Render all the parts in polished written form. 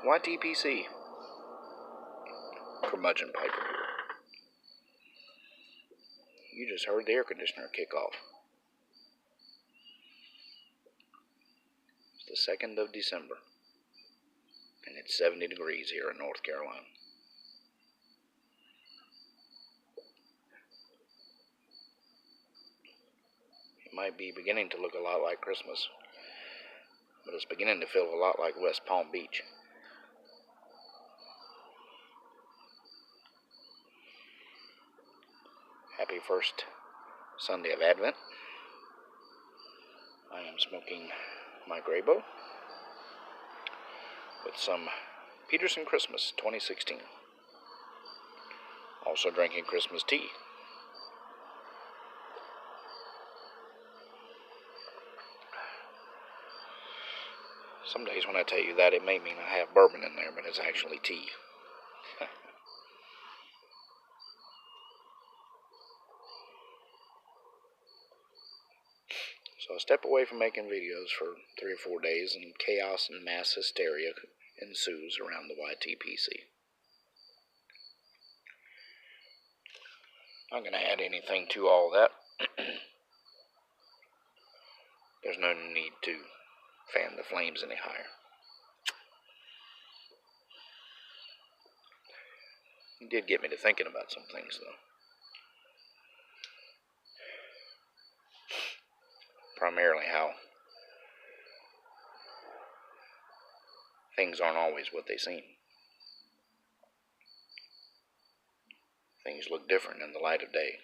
YTPC. Curmudgeon Piper. You just heard the air conditioner kick off. It's the 2nd of December, and it's 70 degrees here in North Carolina. It might be beginning to look a lot like Christmas, but it's beginning to feel a lot like West Palm Beach. Happy first Sunday of Advent. I am smoking my Graybo with some Peterson Christmas 2016. Also drinking Christmas tea. Some days when I tell you that, it may mean I have bourbon in there, but it's actually tea. So I step away from making videos for 3 or 4 days, and chaos and mass hysteria ensues around the YTPC. I'm not going to add anything to all that. There's no need to fan the flames any higher. It did get me to thinking about some things, though. Primarily how things aren't always what they seem. Things look different in the light of day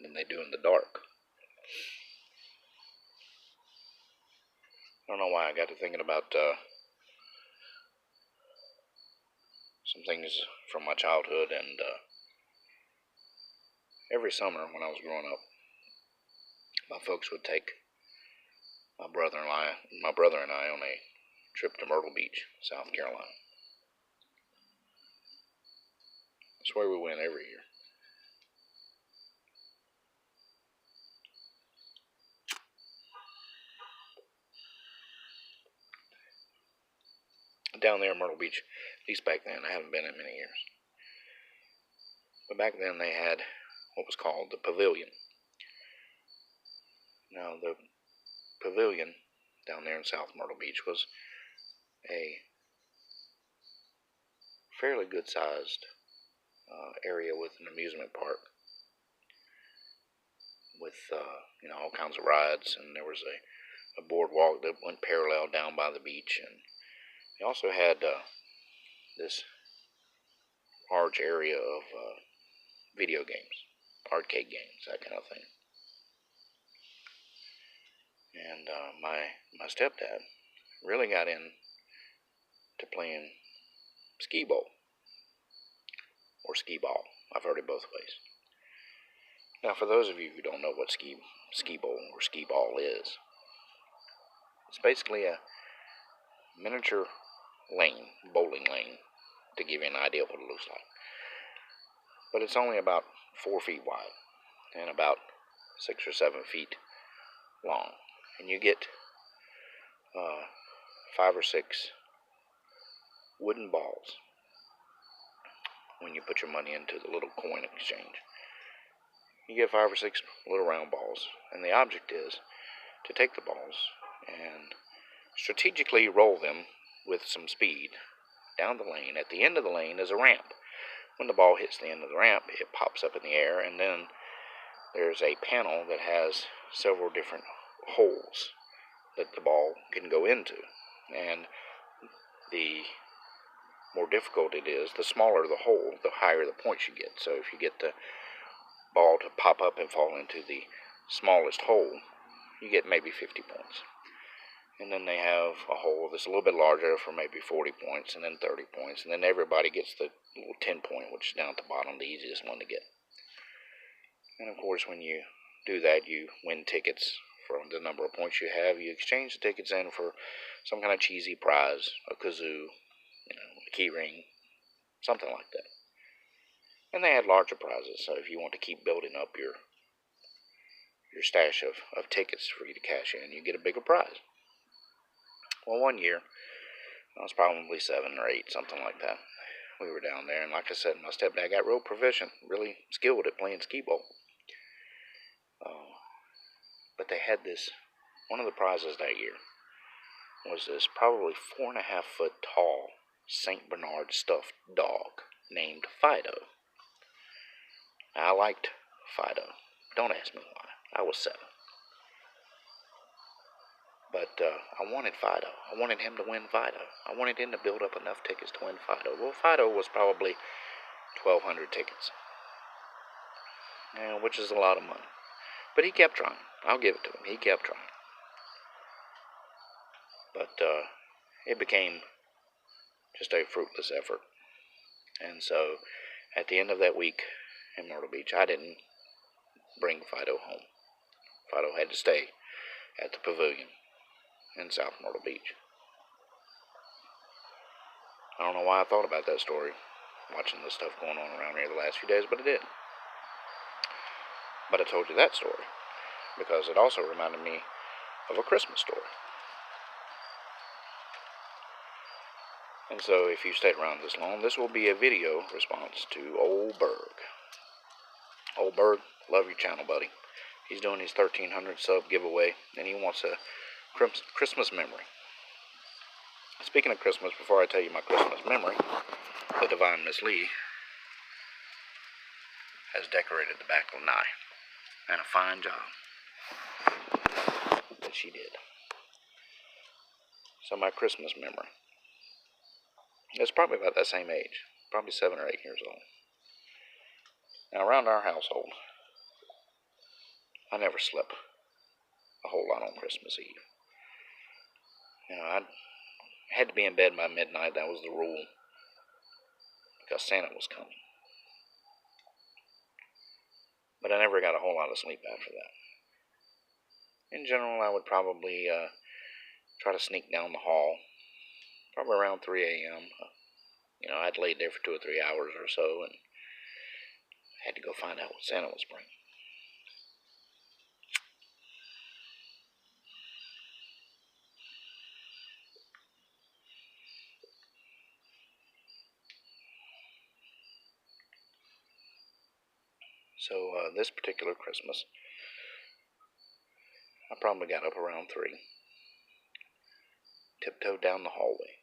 than they do in the dark. I don't know why I got to thinking about some things from my childhood, and every summer when I was growing up, my folks would take my brother and I on a trip to Myrtle Beach, South Carolina. That's where we went every year. Down there in Myrtle Beach, at least back then, I haven't been in many years, but back then they had what was called the Pavilion. Now, the Pavilion down there in South Myrtle Beach was a fairly good-sized area with an amusement park with all kinds of rides, and there was a boardwalk that went parallel down by the beach, and they also had this large area of video games, arcade games, that kind of thing. And my stepdad really got into playing Skee Ball, or Skee Ball. I've heard it both ways. Now, for those of you who don't know what Skee Ball or Skee Ball is, it's basically a miniature lane, bowling lane, to give you an idea of what it looks like. But it's only about 4 feet wide and about 6 or 7 feet long. And you get 5 or 6 wooden balls when you put your money into the little coin exchange. You get 5 or 6 little round balls, and the object is to take the balls and strategically roll them with some speed down the lane. At the end of the lane is a ramp. When the ball hits the end of the ramp, it pops up in the air, and then there's a panel that has several different holes that the ball can go into. And the more difficult it is, the smaller the hole, the higher the points you get. So if you get the ball to pop up and fall into the smallest hole, you get maybe 50 points. And then they have a hole that's a little bit larger for maybe 40 points, and then 30 points, and then everybody gets the little 10 point, which is down at the bottom, the easiest one to get. And of course, when you do that, you win tickets for the number of points you have. You exchange the tickets in for some kind of cheesy prize, a kazoo, a key ring, something like that. And they had larger prizes, so if you want to keep building up your stash of tickets for you to cash in, you get a bigger prize. Well, one year, I was probably 7 or 8, something like that. We were down there, and like I said, my stepdad got real proficient, really skilled at playing skee ball. But they had this, one of the prizes that year was this probably 4.5-foot tall St. Bernard stuffed dog named Fido. I liked Fido. Don't ask me why. I was 7. But I wanted Fido. I wanted him to win Fido. I wanted him to build up enough tickets to win Fido. Well, Fido was probably 1,200 tickets, which is a lot of money. But he kept trying. I'll give it to him. He kept trying. But it became just a fruitless effort. And so at the end of that week in Myrtle Beach, I didn't bring Fido home. Fido had to stay at the Pavilion in South Myrtle Beach. I don't know why I thought about that story, watching the stuff going on around here the last few days, but it did. But I told you that story because it also reminded me of a Christmas story. And so if you stayed around this long, this will be a video response to Ole Berg. Ole Berg, love your channel, buddy. He's doing his 1,300 sub giveaway, and he wants a Christmas memory. Speaking of Christmas, before I tell you my Christmas memory, the Divine Miss Lee has decorated the back lanai, and a fine job that she did. So my Christmas memory, it's probably about that same age, probably 7 or 8 years old. Now around our household, I never slept a whole lot on Christmas Eve. I had to be in bed by midnight. That was the rule, because Santa was coming. But I never got a whole lot of sleep after that. In general, I would probably try to sneak down the hall, probably around 3 a.m. I'd laid there for 2 or 3 hours or so, and had to go find out what Santa was bringing. So this particular Christmas, I probably got up around 3, tiptoed down the hallway.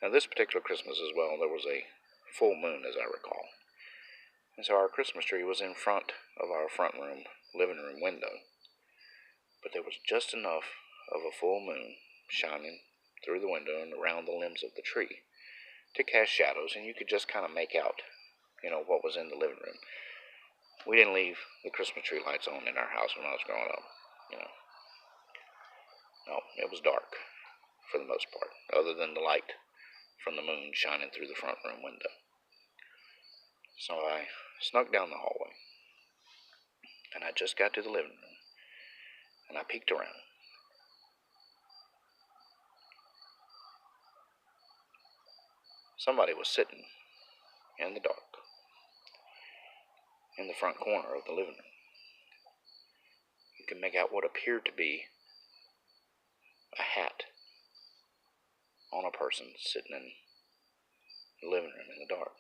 Now this particular Christmas as well, there was a full moon, as I recall. And so our Christmas tree was in front of our living room window. But there was just enough of a full moon shining through the window and around the limbs of the tree to cast shadows, and you could just kind of make out, what was in the living room. We didn't leave the Christmas tree lights on in our house when I was growing up, No, it was dark for the most part, other than the light from the moon shining through the front room window. So I snuck down the hallway, and I just got to the living room, and I peeked around. Somebody was sitting in the dark in the front corner of the living room. You can make out what appeared to be a hat on a person sitting in the living room in the dark.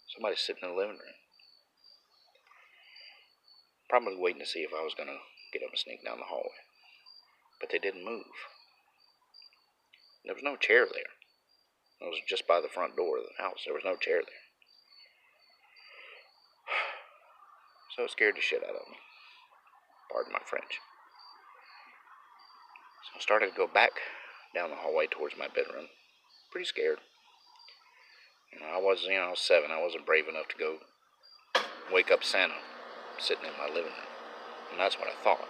Somebody sitting in the living room, probably waiting to see if I was going to get up and sneak down the hallway. But they didn't move. There was no chair there. It was just by the front door of the house. There was no chair there. So it scared the shit out of me. Pardon my French. So I started to go back down the hallway towards my bedroom. Pretty scared. I was 7. I wasn't brave enough to go wake up Santa sitting in my living room. And that's what I thought.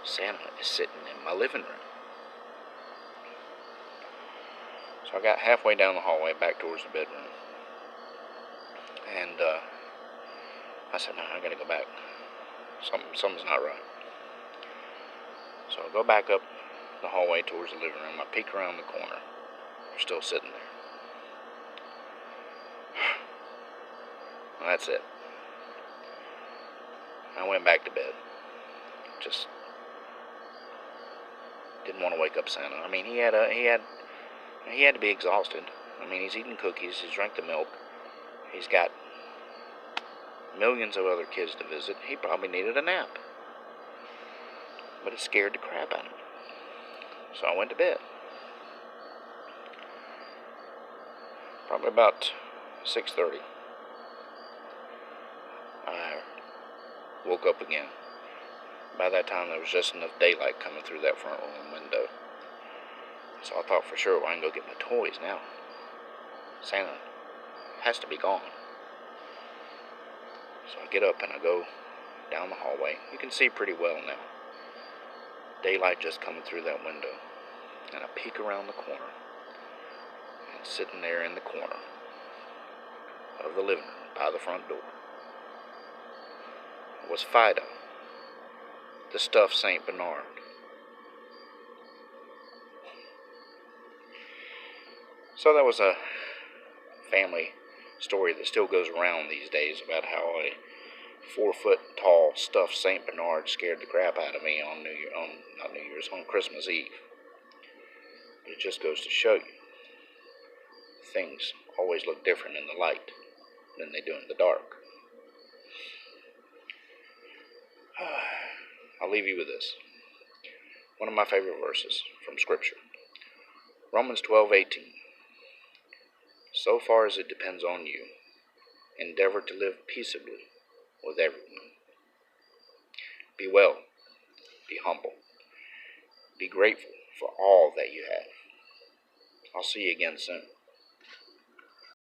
Santa is sitting in my living room. So I got halfway down the hallway back towards the bedroom. And I said, no, I gotta go back. Something's not right. So I go back up the hallway towards the living room. I peek around the corner. They're still sitting there. And that's it. I went back to bed. Just didn't want to wake up Santa. I mean, he had to be exhausted. I mean, he's eating cookies, he's drank the milk, he's got millions of other kids to visit. He probably needed a nap. But it scared the crap out of me. So I went to bed. Probably about 6:30. I woke up again. By that time, there was just enough daylight coming through that front room window. So I thought for sure, well, I can go get my toys now. Santa has to be gone. So I get up and I go down the hallway. You can see pretty well now. Daylight just coming through that window. And I peek around the corner. And sitting there in the corner of the living room by the front door was Fido, the stuffed St. Bernard. So that was a family story that still goes around these days about how a 4-foot-tall stuffed St. Bernard scared the crap out of me on on Christmas Eve. But it just goes to show you, things always look different in the light than they do in the dark. I'll leave you with this. One of my favorite verses from Scripture. Romans 12:18. So far as it depends on you, endeavor to live peaceably with everyone. Be well, be humble, be grateful for all that you have. I'll see you again soon.